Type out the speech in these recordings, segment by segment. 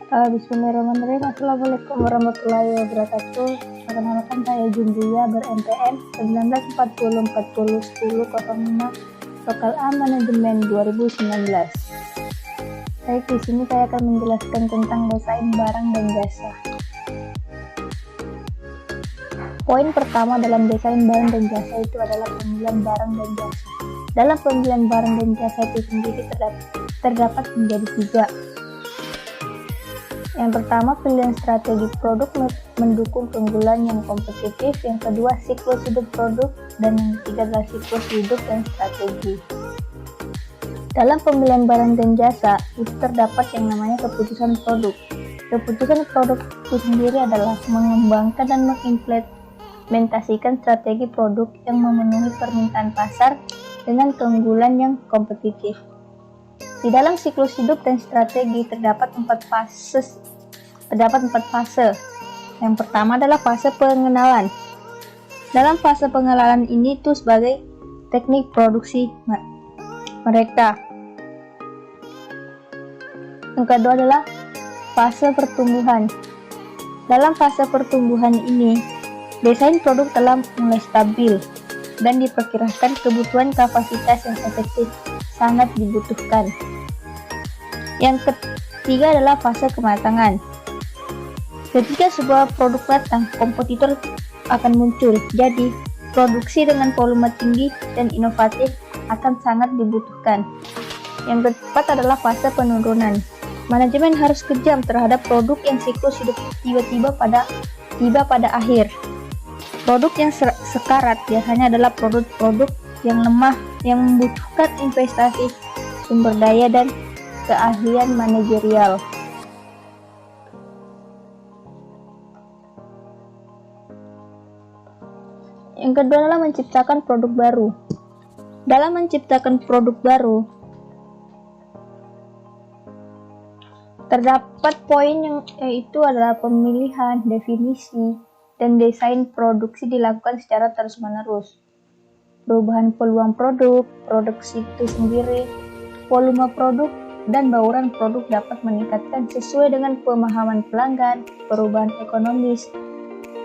Bismillahirrahmanirrahim. Assalamualaikum warahmatullahi wabarakatuh. Perkenalkan, saya Jundia ber-NPM 1940401005 Lokal A Manajemen 2019. Baik, di sini saya akan menjelaskan tentang desain barang dan jasa. Poin pertama dalam desain barang dan jasa itu adalah pemilihan barang dan jasa. Dalam pemilihan barang dan jasa itu sendiri terdapat menjadi tiga. Yang pertama, pilihan strategi produk mendukung keunggulan yang kompetitif. Yang kedua, siklus hidup produk. Dan yang ketiga adalah siklus hidup dan strategi. Dalam pemilihan barang dan jasa, itu terdapat yang namanya keputusan produk. Keputusan produk itu sendiri adalah mengembangkan dan mengimplementasikan strategi produk yang memenuhi permintaan pasar dengan keunggulan yang kompetitif. Di dalam siklus hidup dan strategi terdapat empat fase. Yang pertama adalah fase pengenalan. Dalam fase pengenalan ini itu sebagai teknik produksi mereka. Yang kedua adalah fase pertumbuhan. Dalam fase pertumbuhan ini, desain produk telah mulai stabil dan diperkirakan kebutuhan kapasitas yang efektif sangat dibutuhkan. Yang ketiga adalah fase kematangan. Ketika sebuah produk datang, kompetitor akan muncul. Jadi, produksi dengan volume tinggi dan inovatif akan sangat dibutuhkan. Yang keempat adalah fase penurunan. Manajemen harus kejam terhadap produk yang siklus hidup tiba pada akhir. Produk yang sekarat biasanya adalah produk-produk yang lemah yang membutuhkan investasi sumber daya dan keahlian manajerial. Yang kedua adalah menciptakan produk baru. Dalam menciptakan produk baru, terdapat poin yang yaitu adalah pemilihan, definisi, dan desain produksi dilakukan secara terus-menerus. Perubahan peluang produk itu sendiri, volume produk, dan bauran produk dapat meningkatkan sesuai dengan pemahaman pelanggan, perubahan ekonomis,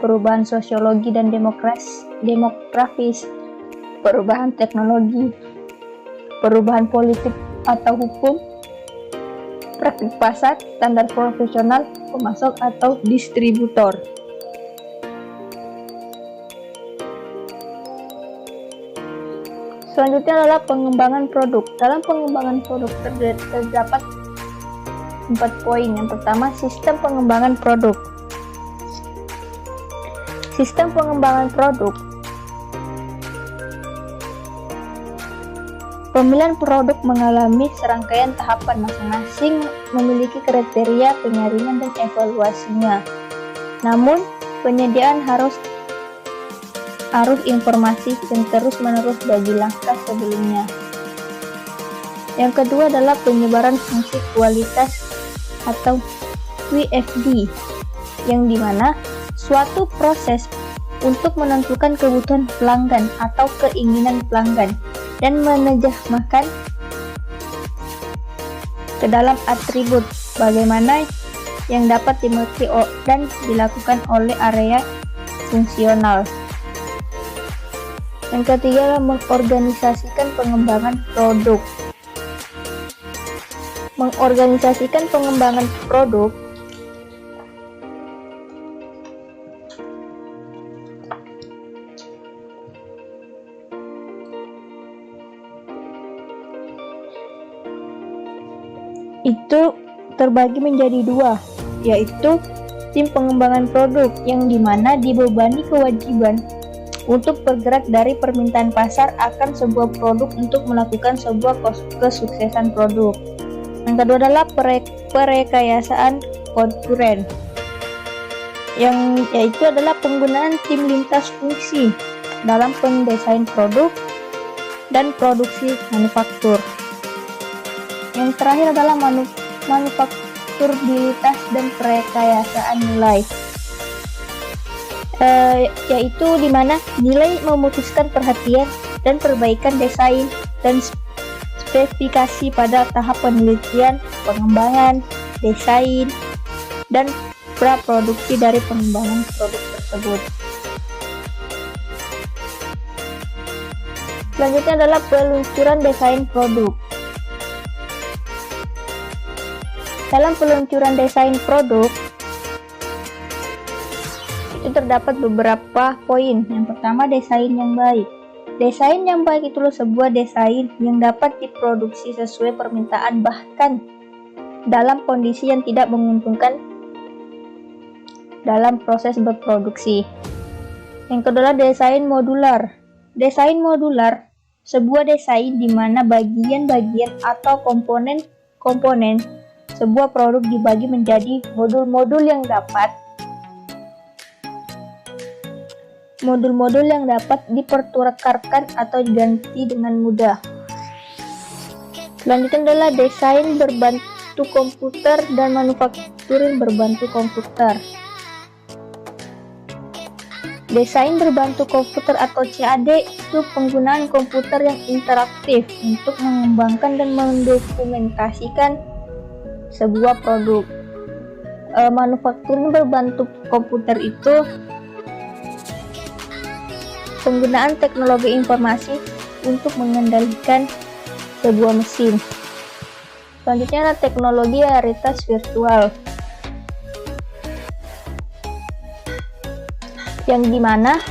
perubahan sosiologi dan demografis, perubahan teknologi, perubahan politik atau hukum, praktik pasar, standar profesional, pemasok atau distributor. Selanjutnya adalah pengembangan produk. Dalam pengembangan produk terdapat 4 poin. Yang pertama, sistem pengembangan produk. Sistem pengembangan produk. Pemilihan produk mengalami serangkaian tahapan, masing-masing memiliki kriteria penyaringan dan evaluasinya. Namun, penyediaan harus informasi yang terus-menerus bagi langkah sebelumnya. Yang kedua adalah penyebaran fungsi kualitas atau QFD, yang dimana suatu proses untuk menentukan kebutuhan pelanggan atau keinginan pelanggan dan menerjemahkan ke dalam atribut bagaimana yang dapat dimengerti dan dilakukan oleh area fungsional. Yang ketiga adalah mengorganisasikan pengembangan produk. Mengorganisasikan pengembangan produk itu terbagi menjadi dua, yaitu tim pengembangan produk yang dimana dibebani kewajiban untuk bergerak dari permintaan pasar akan sebuah produk untuk melakukan sebuah kesuksesan produk. Yang kedua adalah perekayasaan konkuren, yang yaitu adalah penggunaan tim lintas fungsi dalam pendesain produk dan produksi manufaktur. Yang terakhir adalah manufakturabilitas dan perekayasaan nilai, yaitu di mana nilai memutuskan perhatian dan perbaikan desain dan spesifikasi pada tahap penelitian, pengembangan, desain, dan praproduksi dari pengembangan produk tersebut. Selanjutnya adalah peluncuran desain produk. Dalam peluncuran desain produk, itu terdapat beberapa poin. Yang pertama, desain yang baik. Desain yang baik itu sebuah desain yang dapat diproduksi sesuai permintaan, bahkan dalam kondisi yang tidak menguntungkan dalam proses berproduksi. Yang kedua, desain modular. Desain modular sebuah desain di mana bagian-bagian atau komponen sebuah produk dibagi menjadi modul-modul yang dapat dipertukarkan atau diganti dengan mudah. Selanjutnya adalah desain berbantu komputer dan manufakturing berbantu komputer. Desain berbantu komputer atau CAD itu penggunaan komputer yang interaktif untuk mengembangkan dan mendokumentasikan sebuah produk. Manufakturing berbantu komputer itu penggunaan teknologi informasi untuk mengendalikan sebuah mesin. Selanjutnya adalah teknologi realitas virtual, yang dimana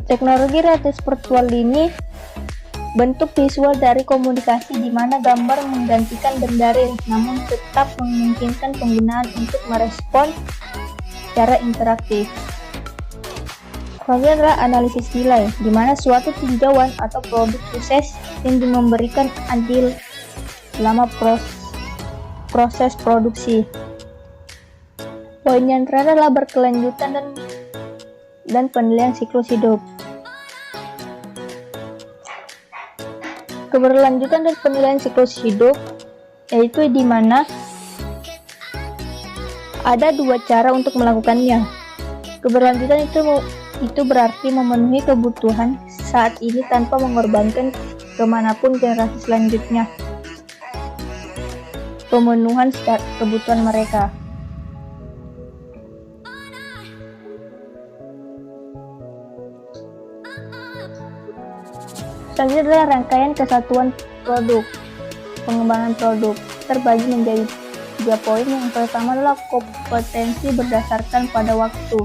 teknologi realitas virtual ini bentuk visual dari komunikasi di mana gambar menggantikan benda real, namun tetap memungkinkan penggunaan untuk merespon secara interaktif. Selanjutnya adalah analisis nilai, di mana suatu tinjauan atau produk sukses yang memberikan andil selama proses produksi. Poin yang terakhir adalah berkelanjutan dan penilaian siklus hidup. Keberlanjutan dan penilaian siklus hidup yaitu di mana ada dua cara untuk melakukannya. Keberlanjutan itu berarti memenuhi kebutuhan saat ini tanpa mengorbankan kemanapun generasi selanjutnya. Pemenuhan kebutuhan mereka. Selanjutnya adalah rangkaian kesatuan produk. Pengembangan produk terbagi menjadi 3 poin. Yang pertama adalah kompetensi berdasarkan pada waktu,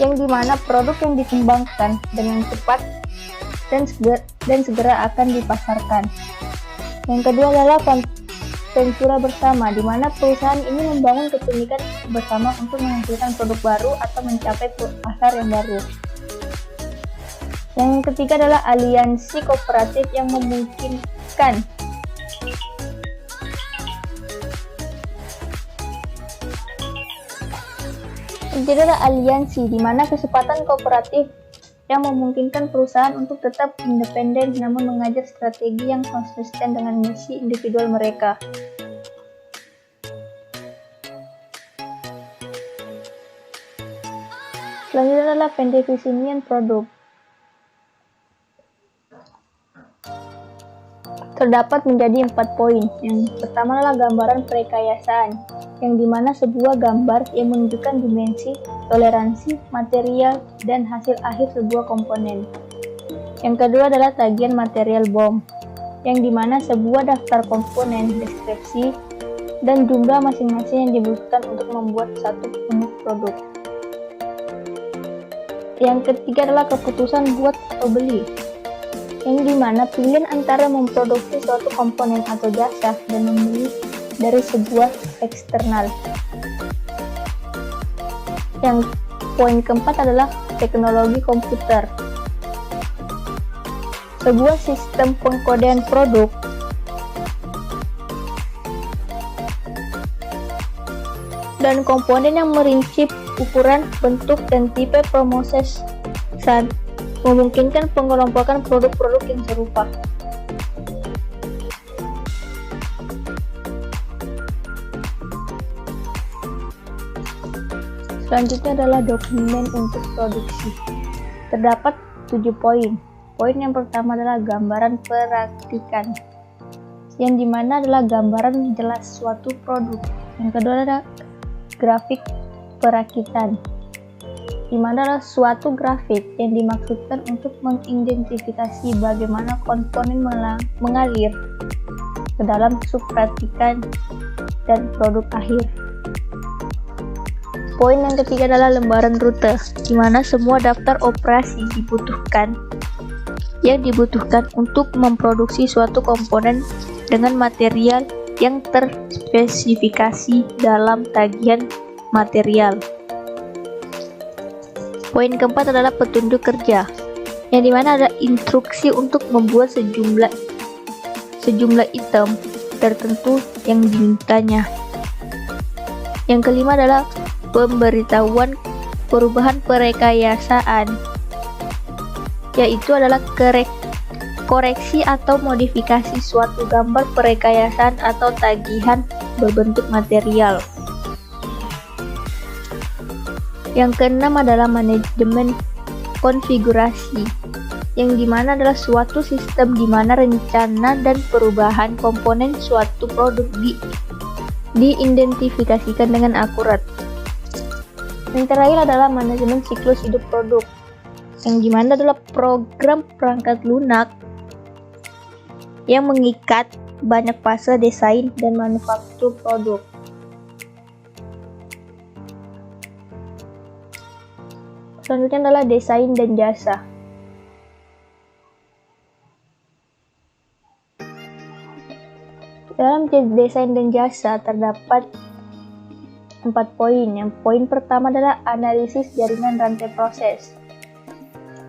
yang dimana produk yang dikembangkan dengan cepat dan segera akan dipasarkan. Yang kedua adalah ventura bersama, di mana perusahaan ini membangun kepemilikan bersama untuk menghasilkan produk baru atau mencapai pasar yang baru. Yang ketiga adalah aliansi kooperatif yang memungkinkan aliansi, di mana kesempatan kooperatif yang memungkinkan perusahaan untuk tetap independen namun mengajar strategi yang konsisten dengan misi individual mereka. Selanjutnya adalah pendefinisian produk. Terdapat menjadi 4 poin. Yang pertama adalah gambaran perekayasaan, yang dimana sebuah gambar yang menunjukkan dimensi, toleransi, material, dan hasil akhir sebuah komponen. Yang kedua adalah tagihan material BOM, yang dimana sebuah daftar komponen, deskripsi, dan jumlah masing-masing yang dibutuhkan untuk membuat satu unit produk. Yang ketiga adalah keputusan buat atau beli, yang dimana pilihan antara memproduksi suatu komponen atau jasa dan membeli dari sebuah eksternal. Yang poin keempat adalah teknologi komputer. Sebuah sistem pengkodean produk dan komponen yang merinci ukuran, bentuk, dan tipe proses memungkinkan pengelompokan produk-produk yang serupa. Selanjutnya adalah dokumen untuk produksi. Terdapat 7 poin. Poin yang pertama adalah gambaran peraktikan. yang dimana adalah gambaran jelas suatu produk. Yang kedua adalah grafik perakitan, dimana adalah suatu grafik yang dimaksudkan untuk mengidentifikasi bagaimana komponen mengalir ke dalam subrakitan dan produk akhir. Poin yang ketiga adalah lembaran rute, di mana semua daftar operasi yang dibutuhkan untuk memproduksi suatu komponen dengan material yang terspesifikasi dalam tagihan material. Poin keempat adalah petunjuk kerja, yang dimana ada instruksi untuk membuat sejumlah item tertentu yang dimintanya. Yang kelima adalah pemberitahuan perubahan perekayasaan, yaitu adalah koreksi atau modifikasi suatu gambar perekayasaan atau tagihan berbentuk material. Yang keenam adalah manajemen konfigurasi, yang dimana adalah suatu sistem di mana rencana dan perubahan komponen suatu produk diidentifikasikan dengan akurat. Yang terakhir adalah manajemen siklus hidup produk, yang dimana adalah program perangkat lunak yang mengikat banyak fase desain dan manufaktur produk. Selanjutnya adalah desain dan jasa. Dalam desain dan jasa terdapat 4 poin. Yang poin pertama adalah analisis jaringan rantai proses,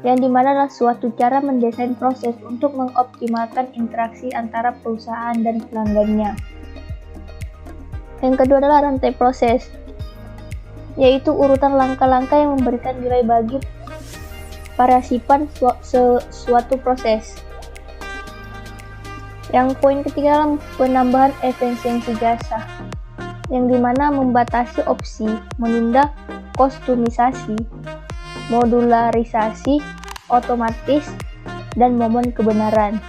yang dimana adalah suatu cara mendesain proses untuk mengoptimalkan interaksi antara perusahaan dan pelanggannya. Yang kedua adalah rantai proses, yaitu urutan langkah-langkah yang memberikan nilai bagi parasipan suatu proses. Yang poin ketiga adalah penambahan efisiensi jasa, yang dimana membatasi opsi, menunda kostumisasi, modularisasi, otomatis, dan momen kebenaran.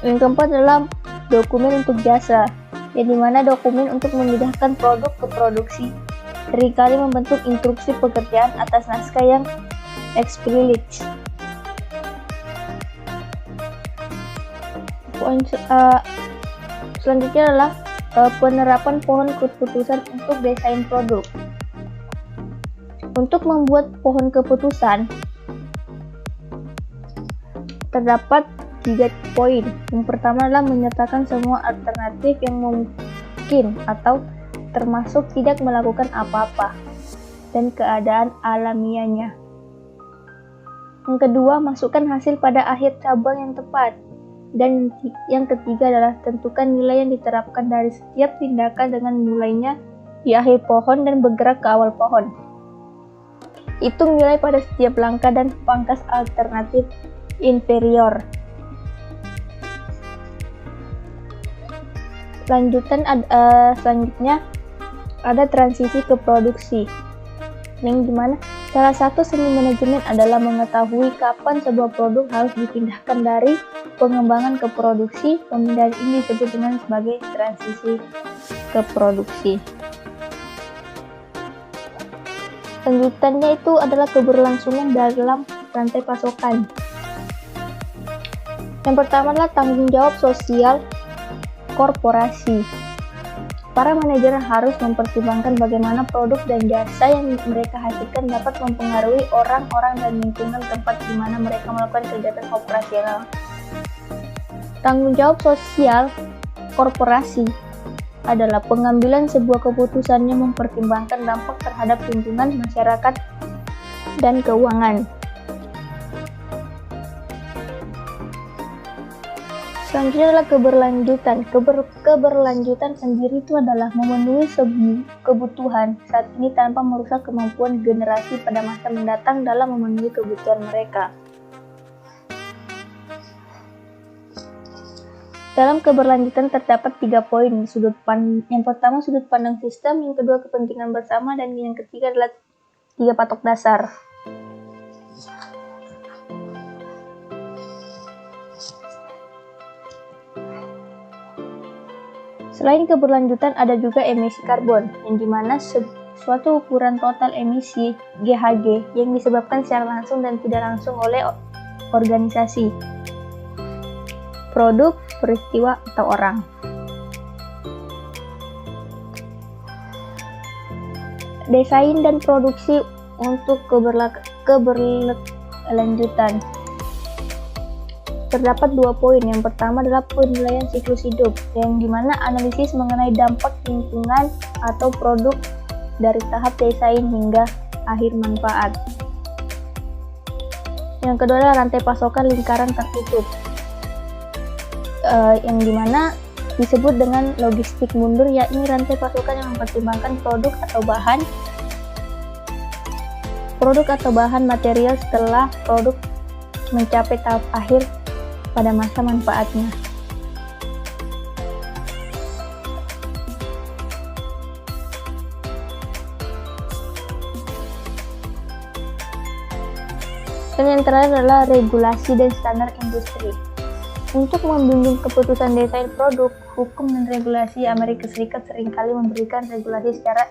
Yang keempat adalah dokumen untuk jasa, yang dimana dokumen untuk memindahkan produk ke produksi seringkali membentuk instruksi pekerjaan atas naskah yang eksplisit. Poin selanjutnya adalah penerapan pohon keputusan untuk desain produk. Untuk membuat pohon keputusan terdapat 3 poin. Yang pertama adalah menyertakan semua alternatif yang mungkin atau termasuk tidak melakukan apa-apa dan keadaan alamiahnya. Yang kedua, masukkan hasil pada akhir cabang yang tepat. Dan yang ketiga adalah tentukan nilai yang diterapkan dari setiap tindakan dengan mulainya di akhir pohon dan bergerak ke awal pohon. Hitung nilai pada setiap langkah dan pangkas alternatif inferior. Selanjutnya ada transisi ke produksi, yang dimana salah satu seni manajemen adalah mengetahui kapan sebuah produk harus dipindahkan dari pengembangan ke produksi. Pemindahan ini disebut dengan sebagai transisi ke produksi. Lanjutannya itu adalah keberlangsungan dalam rantai pasokan. Yang pertama adalah tanggung jawab sosial korporasi. Para manajer harus mempertimbangkan bagaimana produk dan jasa yang mereka hasilkan dapat mempengaruhi orang-orang dan lingkungan tempat di mana mereka melakukan kegiatan operasional. Tanggung jawab sosial korporasi adalah pengambilan sebuah keputusan yang mempertimbangkan dampak terhadap lingkungan, masyarakat, dan keuangan. Selanjutnya adalah keberlanjutan. Keberlanjutan sendiri itu adalah memenuhi kebutuhan saat ini tanpa merusak kemampuan generasi pada masa mendatang dalam memenuhi kebutuhan mereka. Dalam keberlanjutan terdapat 3 poin. Yang pertama sudut pandang sistem, yang kedua kepentingan bersama, dan yang ketiga adalah 3 patok dasar. Selain keberlanjutan, ada juga emisi karbon, yang dimana suatu ukuran total emisi GHG yang disebabkan secara langsung dan tidak langsung oleh organisasi, produk, peristiwa, atau orang. Desain dan produksi untuk keberlanjutan. Terdapat 2 poin. Yang pertama adalah penilaian siklus hidup, yang dimana analisis mengenai dampak lingkungan atau produk dari tahap desain hingga akhir manfaat. Yang kedua adalah rantai pasokan lingkaran tertutup, yang dimana disebut dengan logistik mundur, yakni rantai pasokan yang mempertimbangkan produk atau bahan material setelah produk mencapai tahap akhir pada masa manfaatnya. Dan yang terakhir adalah regulasi dan standar industri. Untuk membimbing keputusan desain produk, hukum dan regulasi Amerika Serikat seringkali memberikan regulasi secara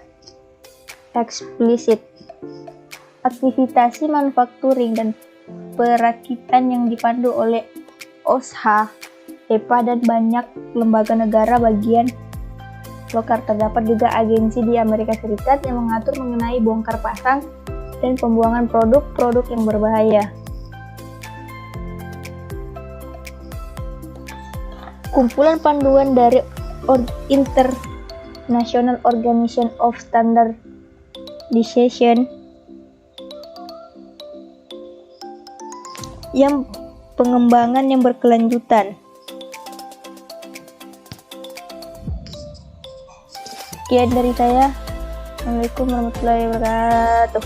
eksplisit. Aktivitas manufacturing dan perakitan yang dipandu oleh OSHA, EPA, dan banyak lembaga negara bagian lokal. Terdapat juga agensi di Amerika Serikat yang mengatur mengenai bongkar pasang dan pembuangan produk-produk yang berbahaya. Kumpulan panduan dari International Organization of Standardization yang pengembangan yang berkelanjutan. Sekian dari saya. Assalamualaikum warahmatullahi wabarakatuh.